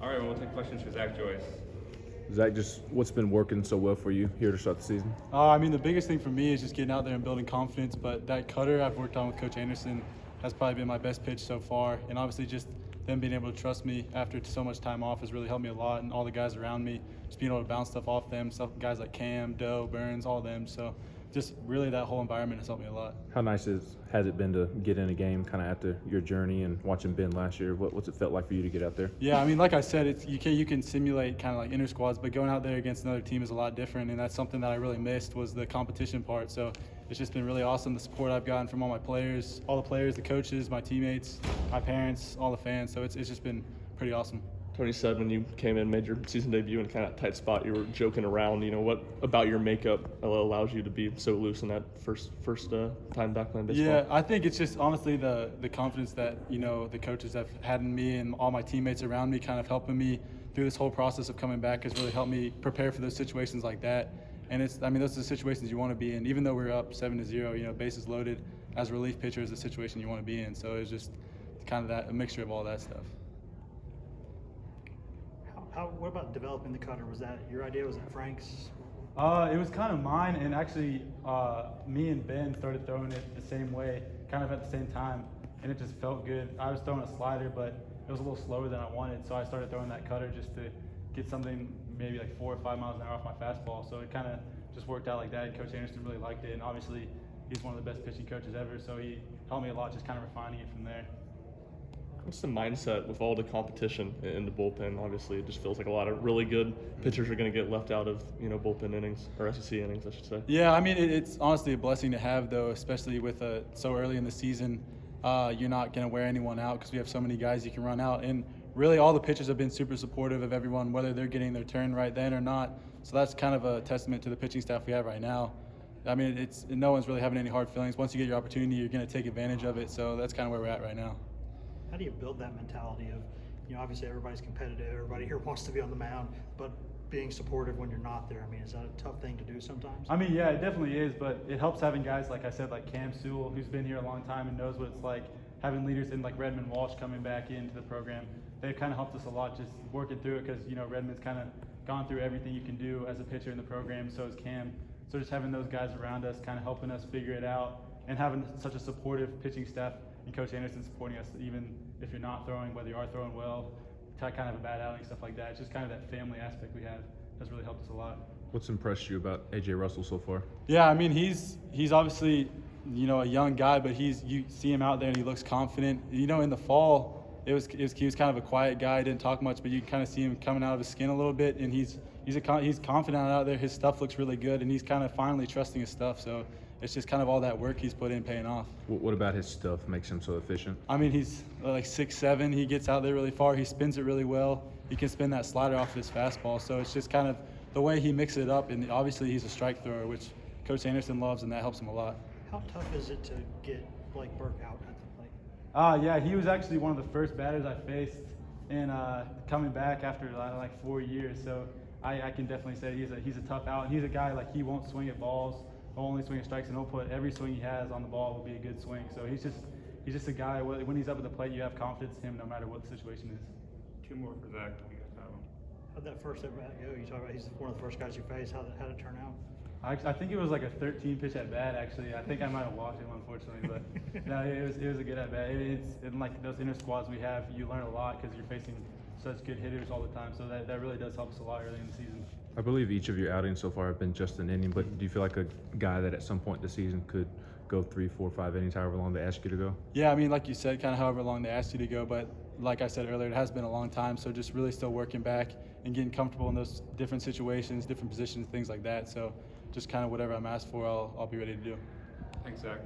All right, well, we'll take questions for Zach Joyce. Zach, just what's been working so well for you here to start the season? I mean, the biggest thing for me is just getting out there and building confidence. But that cutter I've worked on with Coach Anderson has probably been my best pitch so far. And obviously just them being able to trust me after so much time off has really helped me a lot. And all the guys around me, just being able to bounce stuff off them, guys like Cam, Doe, Burns, all of them. So just really that whole environment has helped me a lot. How nice has it been to get in a game kind of after your journey and watching Ben last year? What's it felt like for you to get out there? Yeah, I mean, like I said, you can simulate kind of like inter squads, but going out there against another team is a lot different, and that's something that I really missed was the competition part. So it's just been really awesome, the support I've gotten from all my players, the coaches, my teammates, my parents, all the fans. So it's just been pretty awesome. Tony said when you came in, made your season debut in kind of tight spot, you were joking around. What about your makeup allows you to be so loose in that first time back playing baseball? Yeah, I think it's just honestly the confidence that the coaches have had in me and all my teammates around me, kind of helping me through this whole process of coming back, has really helped me prepare for those situations like that. And those are the situations you want to be in. Even though we're up 7-0, bases loaded, as a relief pitcher is the situation you want to be in. So it's just kind of a mixture of all that stuff. What about developing the cutter? Was that your idea? Was that Frank's? It was kind of mine, and actually me and Ben started throwing it the same way, kind of at the same time, and it just felt good. I was throwing a slider, but it was a little slower than I wanted, so I started throwing that cutter just to get something maybe like 4 or 5 miles an hour off my fastball. So it kind of just worked out like that, and Coach Anderson really liked it, and obviously he's one of the best pitching coaches ever, so he helped me a lot just kind of refining it from there. What's the mindset with all the competition in the bullpen? Obviously, it just feels like a lot of really good pitchers are going to get left out of bullpen innings, or SEC innings, I should say. Yeah, I mean it's honestly a blessing to have, though, especially with so early in the season. You're not going to wear anyone out because we have so many guys you can run out, and really all the pitchers have been super supportive of everyone, whether they're getting their turn right then or not. So that's kind of a testament to the pitching staff we have right now. I mean, no one's really having any hard feelings. Once you get your opportunity, you're going to take advantage of it. So that's kind of where we're at right now. How do you build that mentality of, obviously everybody's competitive, everybody here wants to be on the mound, but being supportive when you're not there? I mean, is that a tough thing to do sometimes? I mean, yeah, it definitely is, but it helps having guys, like I said, like Cam Sewell, who's been here a long time and knows what it's like, having leaders in like Redmond Walsh coming back into the program. They've kind of helped us a lot just working through it because, Redmond's kind of gone through everything you can do as a pitcher in the program, so is Cam. So just having those guys around us kind of helping us figure it out, and having such a supportive pitching staff and Coach Anderson supporting us, even if you're not throwing, whether you are throwing well, kind of a bad outing, stuff like that. It's just kind of that family aspect we have has really helped us a lot. What's impressed you about A.J. Russell so far? Yeah, I mean, he's obviously, a young guy, but you see him out there and he looks confident. In the fall, he was kind of a quiet guy, didn't talk much, but you can kind of see him coming out of his skin a little bit, and he's confident out there. His stuff looks really good, and he's kind of finally trusting his stuff. So it's just kind of all that work he's put in paying off. What about his stuff makes him so efficient? I mean, he's like 6'7". He gets out there really far. He spins it really well. He can spin that slider off his fastball. So it's just kind of the way he mixes it up. And obviously he's a strike thrower, which Coach Anderson loves, and that helps him a lot. How tough is it to get Blake Burke out at the plate? Yeah, he was actually one of the first batters I faced, and coming back after like 4 years. So I can definitely say he's a tough out. And he's a guy, like, he won't swing at balls. He'll only swing at strikes, and he'll put every swing he has on the ball will be a good swing. So he's just a guy, when he's up at the plate, you have confidence in him no matter what the situation is. 2 more for Zach. You guys have him. How'd that first at bat go? You talk about he's one of the first guys you faced. How'd it turn out? I think it was like a 13 pitch at bat, actually. I think I might have walked him, unfortunately, but no, it was a good at bat. It's like those inner squads we have, you learn a lot because you're facing such good hitters all the time. So that really does help us a lot early in the season. I believe each of your outings so far have been just an inning, but do you feel like a guy that at some point this season could go 3, 4, 5 innings, however long they ask you to go? Yeah, I mean, like you said, kind of however long they asked you to go, but like I said earlier, it has been a long time, so just really still working back and getting comfortable in those different situations, different positions, things like that. So just kind of whatever I'm asked for, I'll be ready to do. Thanks, Zach.